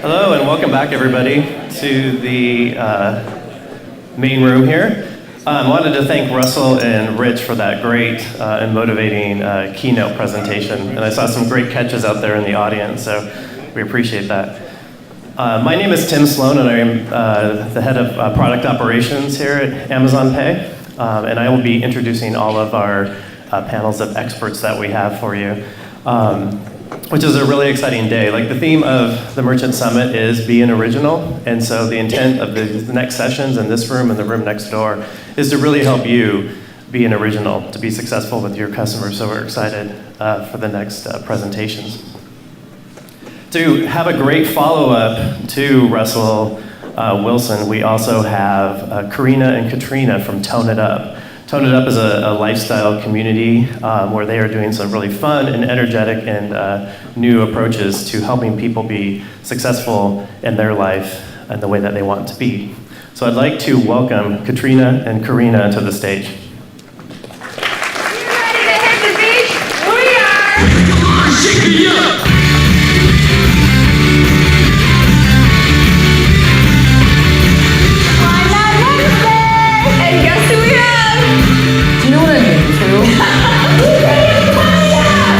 Hello and welcome back everybody to the main room here. I wanted to thank Russell and Rich for that great and motivating keynote presentation. And I saw some great catches out there in the audience, so we appreciate that. My name is Tim Sloan and I am the head of product operations here at Amazon Pay. And I will be introducing all of our panels of experts that we have for you. Which is a really exciting day. Like the theme of the Merchant Summit is be an original, and so the intent of the next sessions in this room and the room next door is to really help you be an original, to be successful with your customers, so we're excited for the next presentations. To have a great follow-up to Russell Wilson, we also have Karena and Katrina from Tone It Up. Tone It Up is a lifestyle community where they are doing some really fun and energetic and new approaches to helping people be successful in their life and the way that they want to be. So I'd like to welcome Katrina and Karena to the stage. You ready to hit the beach? We are! Come on, shake it up! On that Wednesday! And guess who we have? Do you know what I'm into? What do you say?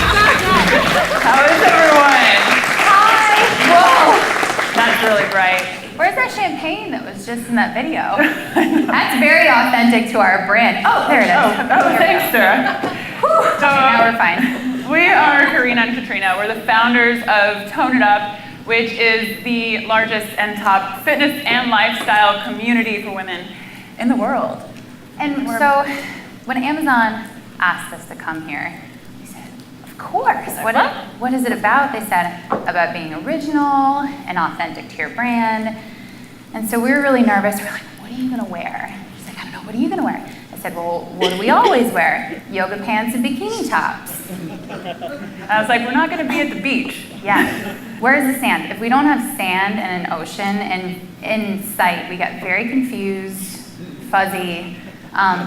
How is everyone? Hi! Whoa! That's really bright. Where's that champagne that was just in that video? That's very authentic to our brand. Oh, there it is. Oh, Here we thanks, go. Sarah. Okay, now we're fine. We are Karena and Katrina. We're the founders of Tone It Up, which is the largest and top fitness and lifestyle community for women in the world. And so, when Amazon asked us to come here, we said, of course. What is it about? They said, about being original and authentic to your brand. And so we were really nervous. We're like, what are you going to wear? She's like, I don't know, what are you going to wear? I said, well, what do we always wear? Yoga pants and bikini tops. I was like, we're not going to be at the beach. Yeah. Where's the sand? If we don't have sand and an ocean in sight, we get very confused, fuzzy.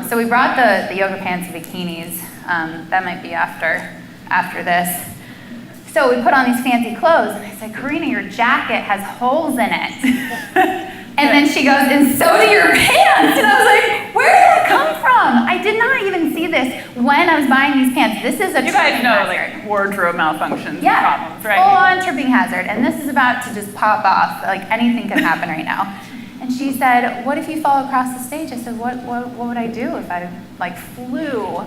So we brought the yoga pants and bikinis. That might be after this. So we put on these fancy clothes, and I said, Karena, your jacket has holes in it. And then she goes, and so do your pants. And I was like, where did that come from? I did not even see this when I was buying these pants. This is a You guys tripping know, hazard. like, wardrobe malfunctions and Yeah, problems, right? full-on tripping hazard, and this is about to just pop off. Like anything could happen right now. And she said, "What if you fall across the stage?" I said, "What would I do if I like flew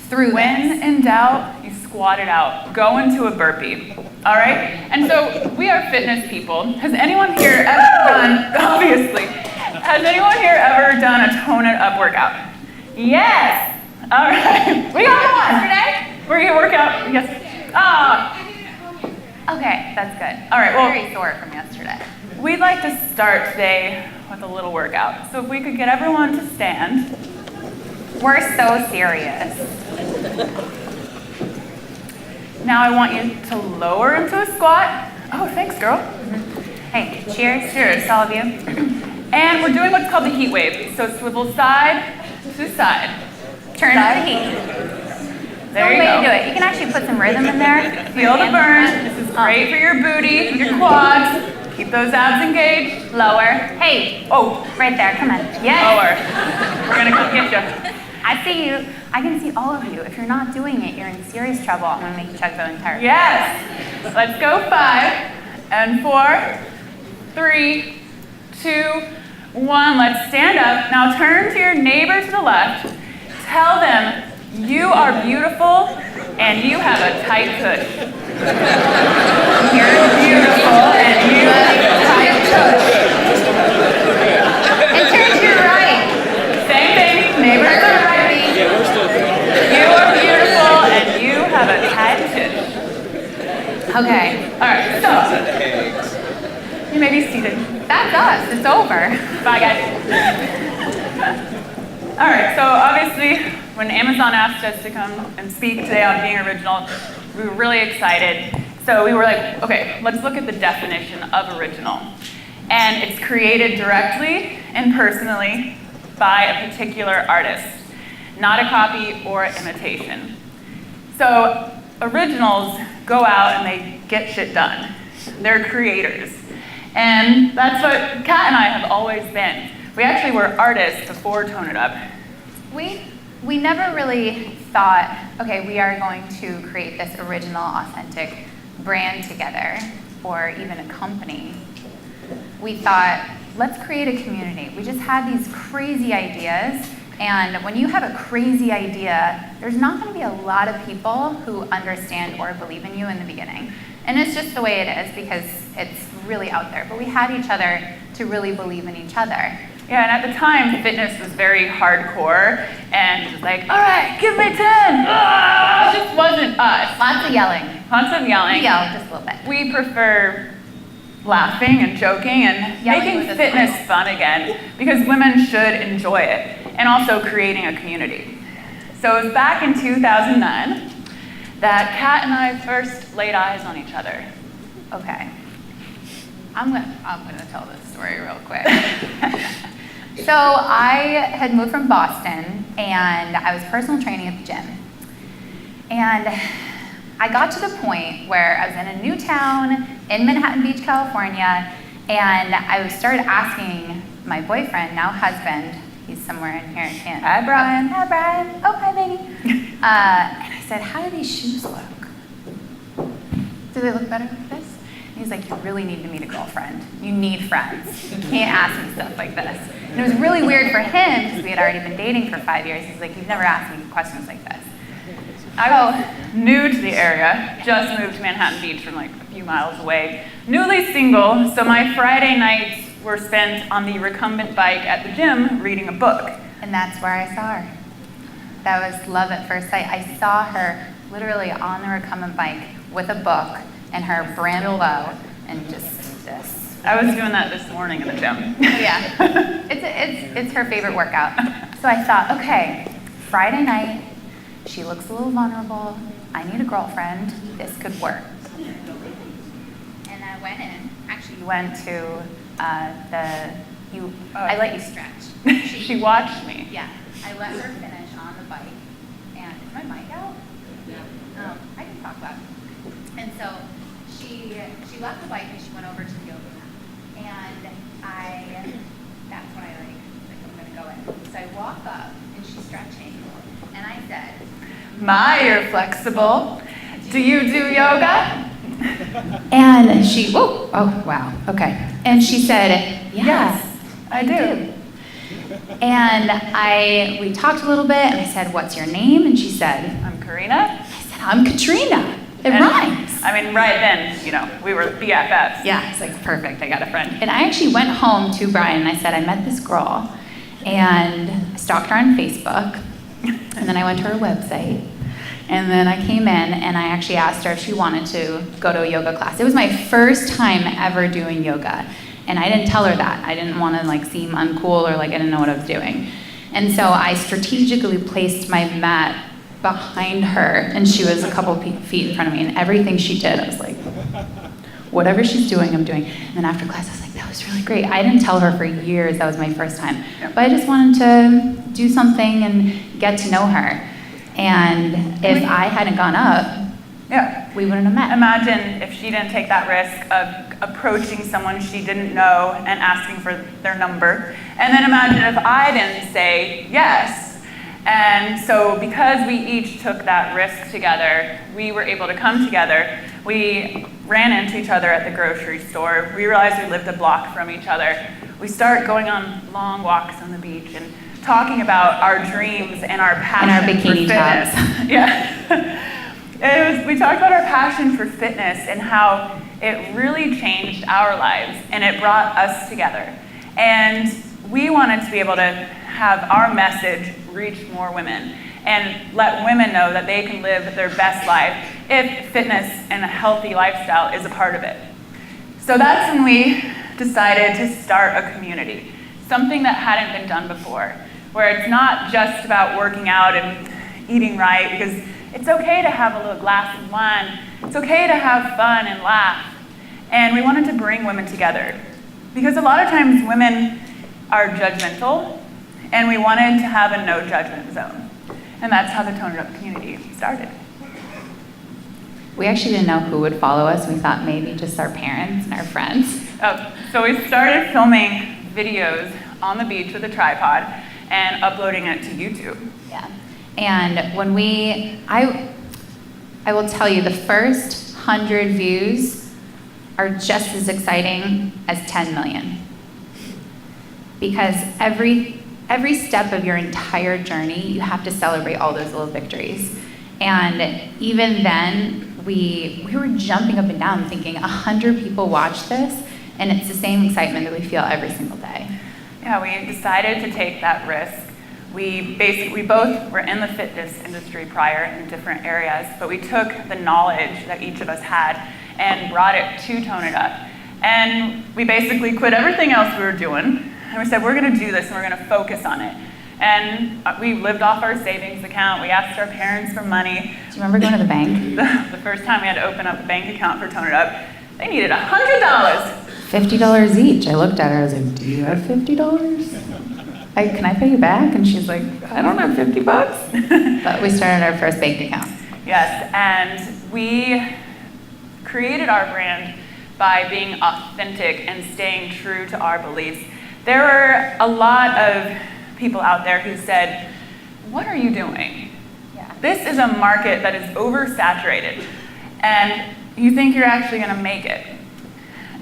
through When this?" in doubt, you squat it out. Go into a burpee. All right? And so we are fitness people. Has anyone here ever done, obviously, has anyone here ever done a Tone It Up workout? Yes. All right. We got one yesterday. We're going to work out. Yes. Ah. Okay, that's good. All right, well- very sore from yesterday. We'd like to start today with a little workout. So if we could get everyone to stand. We're so serious. Now I want you to lower into a squat. Oh, thanks, girl. Hey, cheers. Cheers. to all of you. And we're doing what's called the heat wave. So swivel side to side. Turn up the heat. There One you way go. to do it. You can actually put some rhythm in there. Feel the burn. This is great for your booty, your quads. Keep those abs engaged. Lower. Hey, Oh, right there. Come on. Yes. lower. We're gonna come get you. I see you. I can see all of you. If you're not doing it, you're in serious trouble. I'm gonna make you chug the entire thing. Yes. Let's go 5 and 4, 3, 2, 1. Let's stand up. Now turn to your neighbor to the left. Tell them you are beautiful and you have a tight tush. You're beautiful and you have a tight tush. And turn to your right. Same thing. Neighbor to the right. Okay. All right, so you may be seated. That's us. It's over. Bye, guys. All right, so obviously, when Amazon asked us to come and speak today on being original, we were really excited. So we were like, okay, let's look at the definition of original. And it's created directly and personally by a particular artist, not a copy or imitation. So originals go out and they get shit done. They're creators. And that's what Kat and I have always been. We actually were artists before Tone It Up. We never really thought, okay, we are going to create this original, authentic brand together, or even a company. We thought, let's create a community. We just had these crazy ideas, and when you have a crazy idea, there's not going to be a lot of people who understand or believe in you in the beginning. And it's just the way it is because it's really out there. But we had each other to really believe in each other. Yeah, and at the time, fitness was very hardcore, and it was like, all right, give me 10. It just wasn't us. Lots of yelling. Lots of yelling. We yelled just a little bit. We prefer laughing and joking and Yelling making with a fitness smile. fun again, because women should enjoy it, and also creating a community. So it was back in 2009 that Kat and I first laid eyes on each other. Okay. I'm gonna tell this story real quick. So I had moved from Boston, and I was personal training at the gym. And I got to the point where I was in a new town in Manhattan Beach, California, and I started asking my boyfriend, now husband, he's somewhere in here, can't. Hi, Brian. Hi, Brian. Oh, hi, baby. And I said, how do these shoes look? Do they look better like this? And he's like, you really need to meet a girlfriend. You need friends. You can't ask me stuff like this. And it was really weird for him because we had already been dating for 5 years. He's like, you've never asked me questions like this. I was new to the area, just moved to Manhattan Beach from like a few miles away. Newly single, so my Friday nights were spent on the recumbent bike at the gym reading a book. And that's where I saw her. That was love at first sight. I saw her literally on the recumbent bike with a book and her brand low and just this. I was doing that this morning in the gym. Yeah, it's her favorite workout. So I thought, okay, Friday night, she looks a little vulnerable. I need a girlfriend. This could work. And I went in. Actually, you went to I let you stretch. She watched me. Yeah, I let her finish on the bike. And is my mic out? Yeah. I can talk loud. And so she left the bike and she went over to the yoga mat. And that's when I I'm gonna go in. So I walk up and she's stretching. And I said, My, you're flexible. Do you do yoga? and she, oh wow, okay. And she said, yes, I do. And we talked a little bit and I said, what's your name? And she said, I'm Karena. I said, I'm Katrina. It And, rhymes. I mean, right then, we were BFFs. Yeah, it's like, perfect, I got a friend. And I actually went home to Brian and I said, I met this girl and I stalked her on Facebook. And then I went to her website. And then I came in and I actually asked her if she wanted to go to a yoga class. It was my first time ever doing yoga. And I didn't tell her that. I didn't want to seem uncool or I didn't know what I was doing. And so I strategically placed my mat behind her and she was a couple feet in front of me. And everything she did, I was like, whatever she's doing, I'm doing. And then after class, I was like, that was really great. I didn't tell her for years that was my first time. But I just wanted to do something and get to know her. And if I hadn't gone up, Yeah. we wouldn't have met. Imagine if she didn't take that risk of approaching someone she didn't know and asking for their number. And then imagine if I didn't say yes. And so because we each took that risk together, we were able to come together. We ran into each other at the grocery store. We realized we lived a block from each other. We started going on long walks on the beach and talking about our dreams and our passion And our bikini for fitness. tops. Yeah. We talked about our passion for fitness and how it really changed our lives and it brought us together. And we wanted to be able to have our message reach more women. and let women know that they can live their best life if fitness and a healthy lifestyle is a part of it. So that's when we decided to start a community, something that hadn't been done before, where it's not just about working out and eating right, because it's okay to have a little glass of wine, it's okay to have fun and laugh. And we wanted to bring women together, because a lot of times women are judgmental, and we wanted to have a no judgment zone. And that's how the Tone It Up community started. We actually didn't know who would follow us. We thought maybe just our parents and our friends. So we started filming videos on the beach with a tripod and uploading it to YouTube. Yeah. And when I will tell you, the first 100 views are just as exciting as 10 million. Because every step of your entire journey, you have to celebrate all those little victories. And even then, we were jumping up and down thinking 100 people watch this, and it's the same excitement that we feel every single day. Yeah, we decided to take that risk. We both were in the fitness industry prior in different areas, but we took the knowledge that each of us had and brought it to Tone It Up. And we basically quit everything else we were doing, and we said, we're gonna do this and we're gonna focus on it. And we lived off our savings account. We asked our parents for money. Do you remember going to the bank? The first time we had to open up a bank account for Tone It Up, they needed $100. $50 each. I looked at her, I was like, do you have $50? Can I pay you back? And she's like, I don't have 50 bucks. But we started our first bank account. Yes, and we created our brand by being authentic and staying true to our beliefs. There were a lot of people out there who said, what are you doing? Yeah. This is a market that is oversaturated, and you think you're actually gonna make it.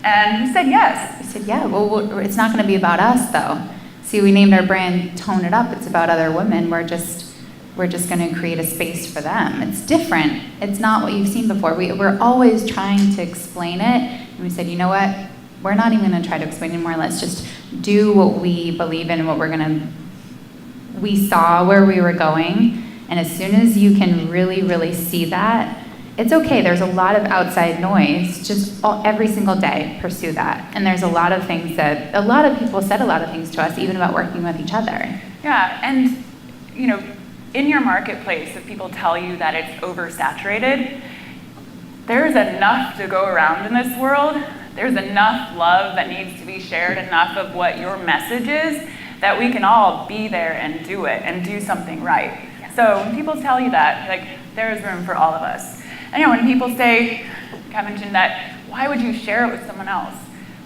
And we said yes. We said, yeah, well, it's not gonna be about us though. See, we named our brand Tone It Up. It's about other women. We're just gonna create a space for them. It's different. It's not what you've seen before. We're always trying to explain it, and we said, you know what? We're not even gonna try to explain anymore. Let's just do what we believe in and we saw where we were going, and as soon as you can really, really see that, it's okay. There's a lot of outside noise. Just every single day, pursue that. And there's a lot of things that, a lot of people said a lot of things to us, even about working with each other. Yeah, and you know, in your marketplace, if people tell you that it's oversaturated, there's enough to go around in this world. There's enough love that needs to be shared, enough of what your message is, that we can all be there and do it and do something right. So when people tell you that, like, there is room for all of us. And you know, when people say, I mentioned that, why would you share it with someone else?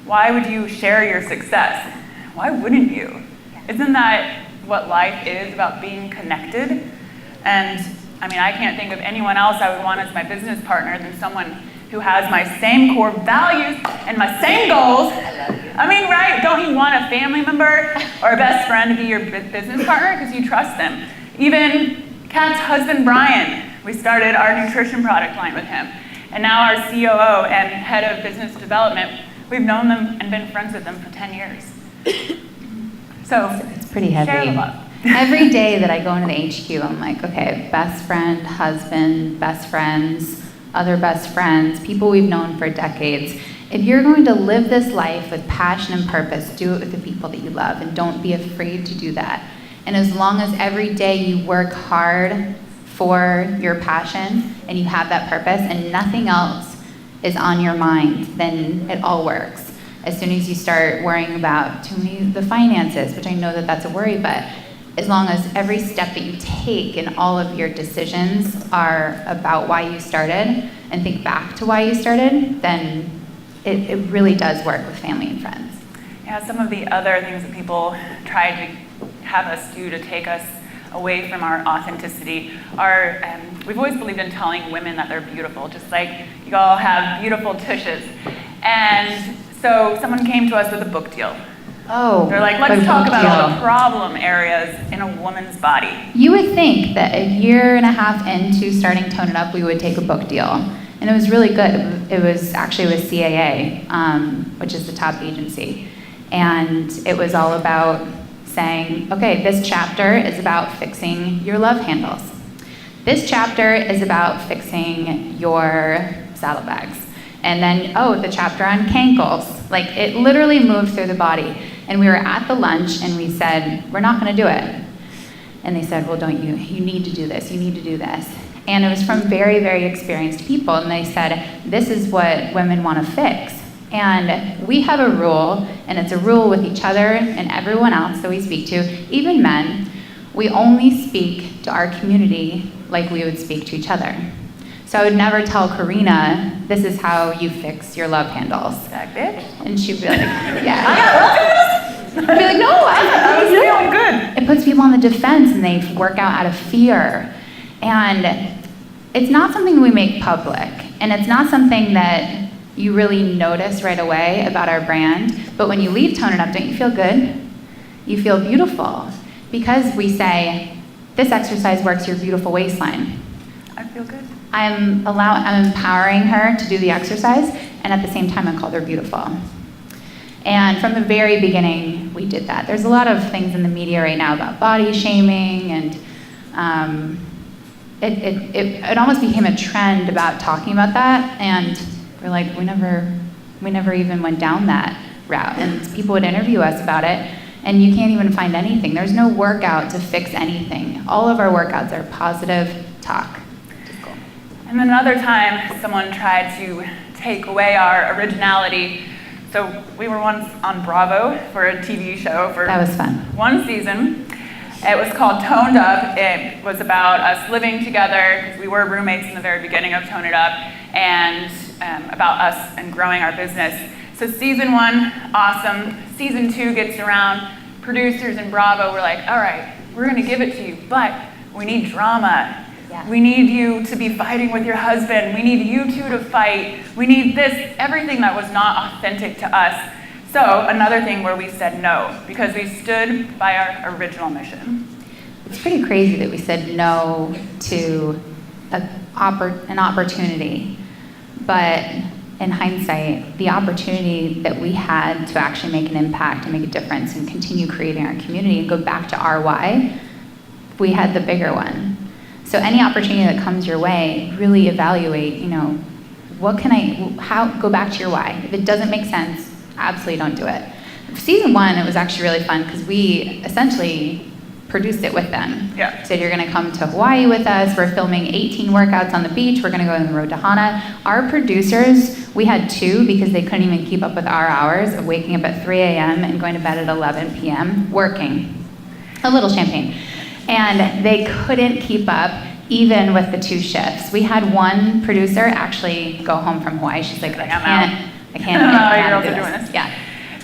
Why would you share your success? Why wouldn't you? Isn't that what life is, about being connected? And I mean, I can't think of anyone else I would want as my business partner than someone who has my same core values and my same goals. I mean, right? Don't you want a family member or a best friend to be your business partner because you trust them? Even Kat's husband, Brian, we started our nutrition product line with him. And now our COO and head of business development, we've known them and been friends with them for 10 years. So it's pretty heavy. Share the love. Every day that I go into the HQ, I'm like, okay, best friend, husband, best friends, other best friends, people we've known for decades. If you're going to live this life with passion and purpose, do it with the people that you love, and don't be afraid to do that. And as long as every day you work hard for your passion and you have that purpose and nothing else is on your mind, then it all works. As soon as you start worrying about the finances, which I know that that's a worry, but as long as every step that you take and all of your decisions are about why you started and think back to why you started, then it really does work with family and friends. Yeah, some of the other things that people try to have us do to take us away from our authenticity are, we've always believed in telling women that they're beautiful, just like you all have beautiful tushes. And so someone came to us with a book deal. Oh, they're like, let's talk about all the problem areas in a woman's body. You would think that a year and a half into starting Tone It Up, we would take a book deal. And it was really good. It was actually with CAA, which is the top agency. And it was all about saying, okay, this chapter is about fixing your love handles. This chapter is about fixing your saddlebags. And then, oh, the chapter on cankles. Like, it literally moved through the body. And we were at the lunch and we said, we're not gonna do it. And they said, well, don't you need to do this, you need to do this. And it was from very, very experienced people. And they said, this is what women wanna fix. And we have a rule, and it's a rule with each other and everyone else that we speak to, even men. We only speak to our community like we would speak to each other. So I would never tell Karena, this is how you fix your love handles. That bitch. And she'd be like, yeah. I'd be like, no, I was feeling good. It puts people on the defense and they work out out of fear. And it's not something we make public. And it's not something that you really notice right away about our brand. But when you leave Tone It Up, don't you feel good? You feel beautiful. Because we say, this exercise works your beautiful waistline. I feel good. I'm empowering her to do the exercise, and at the same time, I called her beautiful. And from the very beginning, we did that. There's a lot of things in the media right now about body shaming, and it almost became a trend about talking about that. And we're like, we never even went down that route. And people would interview us about it, and you can't even find anything. There's no workout to fix anything. All of our workouts are positive talk. And then another time, someone tried to take away our originality. So we were once on Bravo for a TV show for that was fun. One season. It was called Toned Up. It was about us living together, because we were roommates in the very beginning of Tone It Up, and about us and growing our business. So season 1, awesome. Season 2 gets around. Producers in Bravo were like, all right, we're gonna give it to you, but we need drama. Yeah. We need you to be fighting with your husband. We need you two to fight. We need this, everything that was not authentic to us. So another thing where we said no, because we stood by our original mission. It's pretty crazy that we said no to an opportunity. But in hindsight, the opportunity that we had to actually make an impact and make a difference and continue creating our community and go back to our why, we had the bigger one. So any opportunity that comes your way, really evaluate, go back to your why. If it doesn't make sense, absolutely don't do it. Season 1, it was actually really fun because we essentially produced it with them. Yeah. Said, you're gonna come to Hawaii with us, we're filming 18 workouts on the beach, we're gonna go on the road to Hana. Our producers, we had 2 because they couldn't even keep up with our hours of waking up at 3 a.m. and going to bed at 11 p.m. working. A little champagne. And they couldn't keep up even with the 2 shifts. We had one producer actually go home from Hawaii. She's like, I can't Your girls are do doing this. this. Yeah.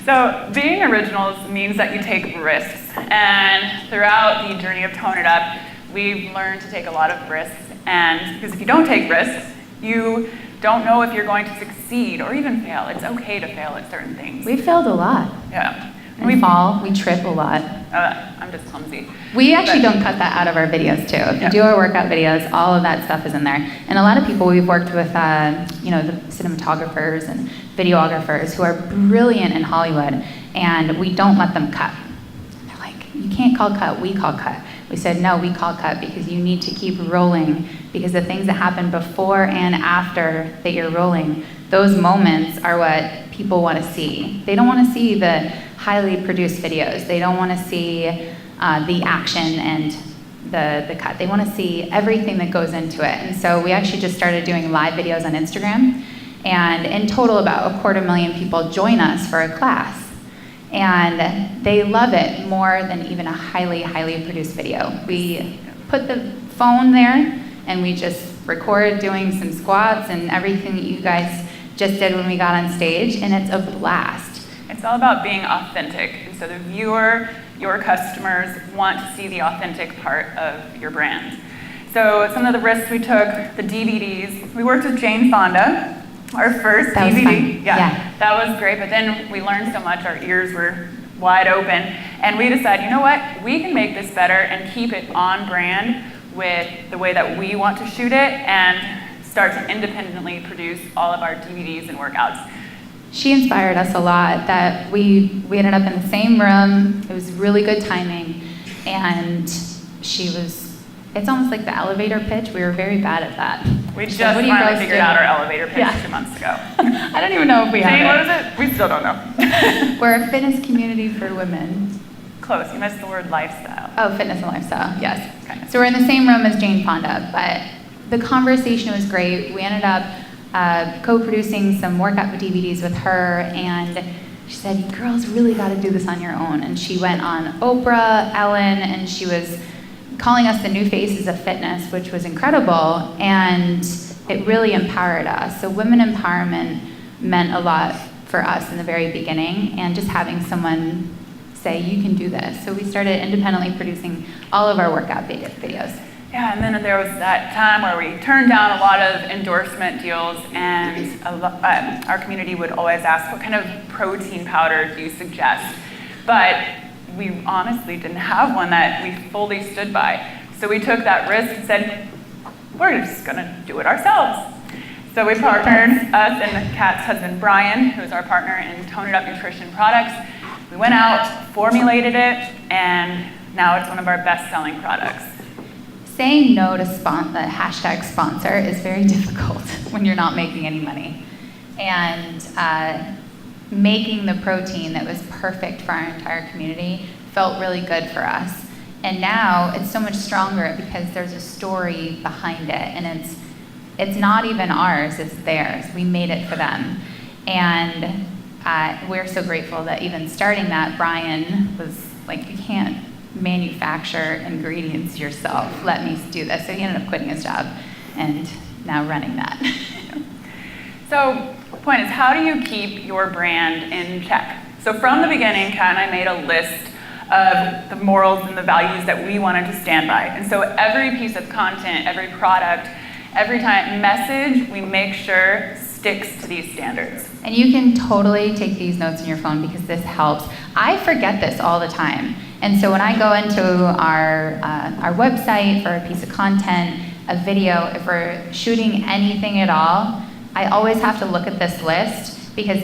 So being originals means that you take risks. And throughout the journey of Tone It Up, we've learned to take a lot of risks. And because if you don't take risks, you don't know if you're going to succeed or even fail. It's okay to fail at certain things. We failed a lot. Yeah. We fall, we trip a lot. I'm just clumsy. We actually don't cut that out of our videos too. If you do our workout videos, all of that stuff is in there. And a lot of people we've worked with, the cinematographers and videographers who are brilliant in Hollywood, and we don't let them cut. They're like, you can't call cut, we call cut. We said, no, we call cut because you need to keep rolling, because the things that happen before and after that you're rolling, those moments are what people want to see. They don't want to see the highly produced videos. They don't want to see the action and the cut. They want to see everything that goes into it. And so we actually just started doing live videos on Instagram. And in total, about 250,000 people join us for a class. And they love it more than even a highly, highly produced video. We put the phone there and we just record doing some squats and everything that you guys just did when we got on stage, and it's a blast. It's all about being authentic. And so the viewer, your customers want to see the authentic part of your brand. So some of the risks we took, the DVDs, we worked with Jane Fonda, our first that DVD. Was fun. Yeah, that was great, but then we learned so much, our ears were wide open, and we decided, you know what, we can make this better and keep it on brand with the way that we want to shoot it and start to independently produce all of our DVDs and workouts. she inspired us a lot. That we ended up in the same room. It was really good timing, and it's almost like the elevator pitch. We were very bad at that. We She just said, "What do you finally guys figured do?" out our elevator pitch Yeah. 2 months ago. I don't even know if we Shane, what have is it? We still don't know. it. We're a fitness community for women. Close, you missed the word lifestyle. Oh, fitness and lifestyle, yes. Okay. So we're in the same room as Jane Fonda, but the conversation was great. We ended up co-producing some workout DVDs with her, and she said, "You girls really got to do this on your own." And she went on Oprah, Ellen, and she was calling us the new faces of fitness, which was incredible, and it really empowered us. So women empowerment meant a lot for us in the very beginning, and just having someone say, "You can do this." So we started independently producing all of our workout videos. Yeah, and then there was that time where we turned down a lot of endorsement deals, and our community would always ask, "What kind of protein powder do you suggest?" But we honestly didn't have one that we fully stood by. So we took that risk and said, we're just gonna do it ourselves. So we partnered, us and Kat's husband Brian, who is our partner in Tone It Up Nutrition products. We went out, formulated it, and now it's one of our best-selling products. Saying no to the hashtag sponsor is very difficult when you're not making any money. And making the protein that was perfect for our entire community felt really good for us. And now it's so much stronger because there's a story behind it, and it's not even ours, it's theirs. We made it for them. And we're so grateful that even starting that, Brian was like, "You can't manufacture ingredients yourself. Let me do this." So he ended up quitting his job and now running that. So the point is, how do you keep your brand in check? So from the beginning, Kat and I made a list of the morals and the values that we wanted to stand by. And so every piece of content, every product, every message, we make sure sticks to these standards. And you can totally take these notes on your phone because this helps. I forget this all the time. And so when I go into our website for a piece of content, a video, if we're shooting anything at all, I always have to look at this list because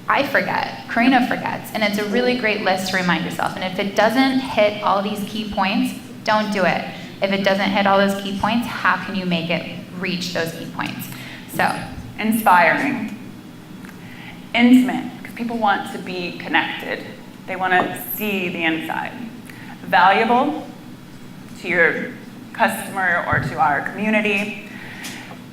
I forget, Karena forgets, and it's a really great list to remind yourself. And if it doesn't hit all these key points, don't do it. If it doesn't hit all those key points, how can you make it reach those key points? So, inspiring, intimate, because people want to be connected. They want to see the inside. Valuable to your customer or to our community.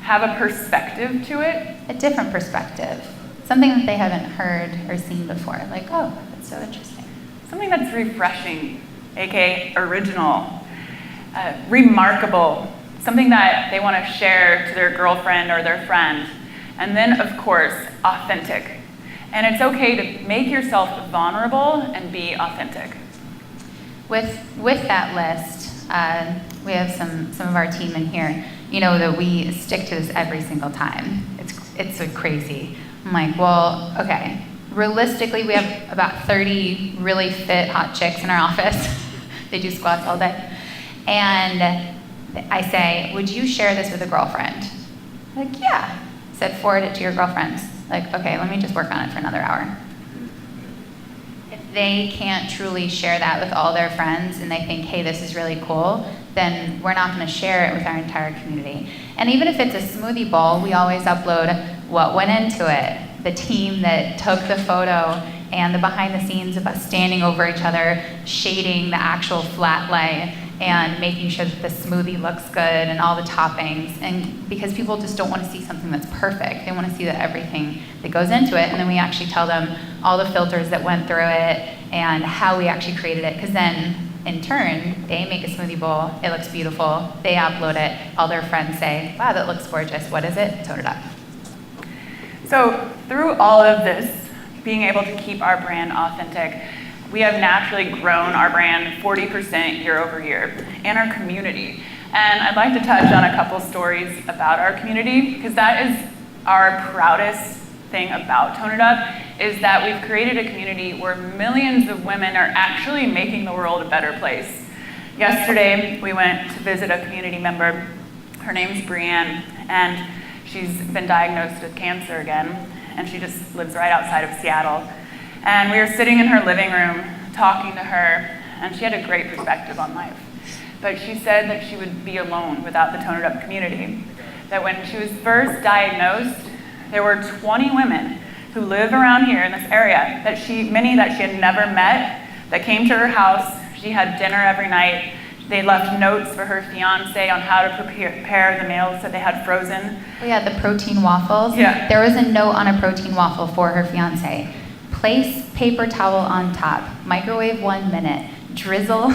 Have a perspective to it. a different perspective, something that they haven't heard or seen before. Like, oh, that's so interesting. Something that's refreshing, aka original, remarkable, something that they want to share to their girlfriend or their friend. And then, of course, authentic. And it's okay to make yourself vulnerable and be authentic. With that list, we have some of our team in here. You know that we stick to this every single time. It's so crazy. I'm like, well, okay. Realistically, we have about 30 really fit hot chicks in our office. They do squats all day. And I say, would you share this with a girlfriend? Like, yeah. I said, forward it to your girlfriends. Like, okay, let me just work on it for another hour. If they can't truly share that with all their friends and they think, hey, this is really cool, then we're not going to share it with our entire community. And even if it's a smoothie bowl, we always upload what went into it, the team that took the photo, and the behind the scenes of us standing over each other, shading the actual flat lay, and making sure that the smoothie looks good and all the toppings. And because people just don't want to see something that's perfect. They want to see that everything that goes into it. And then we actually tell them all the filters that went through it and how we actually created it. Because then, in turn, they make a smoothie bowl. It looks beautiful. They upload it. All their friends say, wow, that looks gorgeous. What is it? Tone it up. So through all of this, being able to keep our brand authentic, we have naturally grown our brand 40% year over year and our community. And I'd like to touch on a couple stories about our community, because that is our proudest thing about Tone It Up, is that we've created a community where millions of women are actually making the world a better place. Yesterday, we went to visit a community member. Her name's Brienne, and she's been diagnosed with cancer again. and she just lives right outside of Seattle. And we were sitting in her living room talking to her, and she had a great perspective on life. But she said that she would be alone without the Tone It Up community. That when she was first diagnosed, there were 20 women who live around here in this area, many that she had never met, that came to her house. She had dinner every night. They left notes for her fiance on how to prepare the meals that they had frozen. Oh yeah, the protein waffles. Yeah. There was a note on a protein waffle for her fiance. Place paper towel on top, microwave 1 minute, drizzle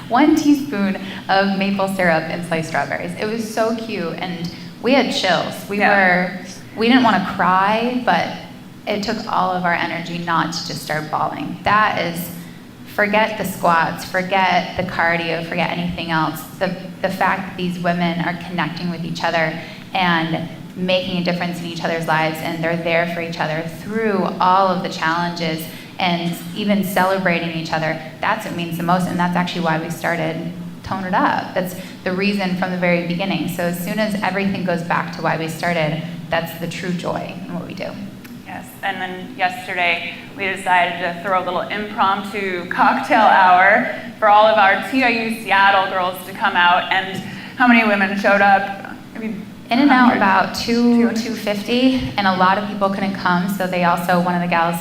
1 teaspoon of maple syrup and sliced strawberries. It was so cute, and we had chills. We didn't want to cry, but it took all of our energy not to just start bawling. That is, forget the squats, forget the cardio, forget anything else. The fact that these women are connecting with each other and making a difference in each other's lives, and they're there for each other through all of the challenges and even celebrating each other, that's what means the most, and that's actually why we started Tone It Up. That's the reason from the very beginning. So as soon as everything goes back to why we started, that's the true joy in what we do. Yes, and then yesterday we decided to throw a little impromptu cocktail hour for all of our TIU Seattle girls to come out. And how many women showed up? I mean, in and out about 250, and a lot of people couldn't come, so they also, one of the gals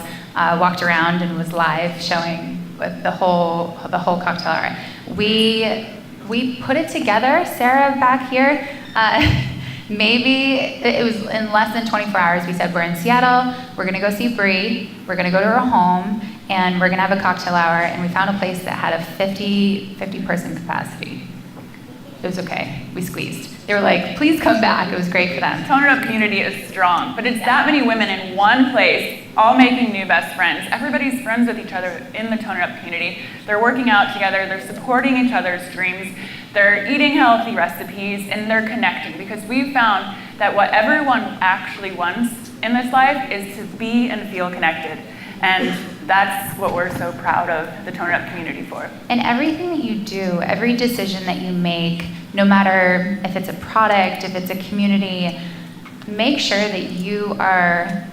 walked around and was live showing the whole cocktail hour. We put it together, Sarah back here, maybe it was in less than 24 hours. We said, we're in Seattle, we're gonna go see Bree, we're gonna go to her home, and we're gonna have a cocktail hour, and we found a place that had a 50 person capacity. It was okay, we squeezed. They were like, please come back, it was great for them. Tone It Up community is strong, but it's that many women in one place, all making new best friends. Everybody's friends with each other in the Tone It Up community. They're working out together, they're supporting each other's dreams, they're eating healthy recipes, and they're connecting, because we've found that what everyone actually wants in this life is to be and feel connected. And that's what we're so proud of the Tone It Up community for. And everything that you do, every decision that you make, no matter if it's a product, if it's a community, make sure that you are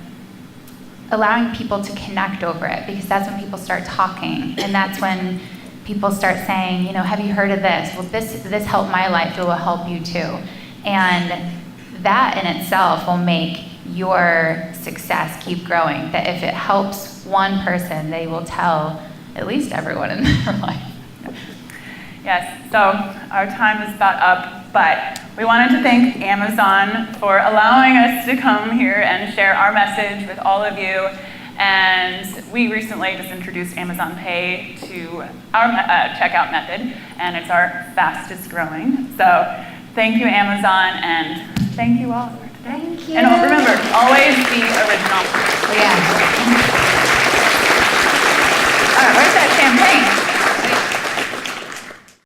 allowing people to connect over it, because that's when people start talking, and that's when people start saying, you know, have you heard of this? Well, this helped my life, it will help you too. And that in itself will make your success keep growing, that if it helps one person, they will tell at least everyone in their life. Yes, so our time is about up, but we wanted to thank Amazon for allowing us to come here and share our message with all of you. And we recently just introduced Amazon Pay to our checkout method, and it's our fastest growing. So thank you, Amazon, and thank you all for today. Thank you. And remember, always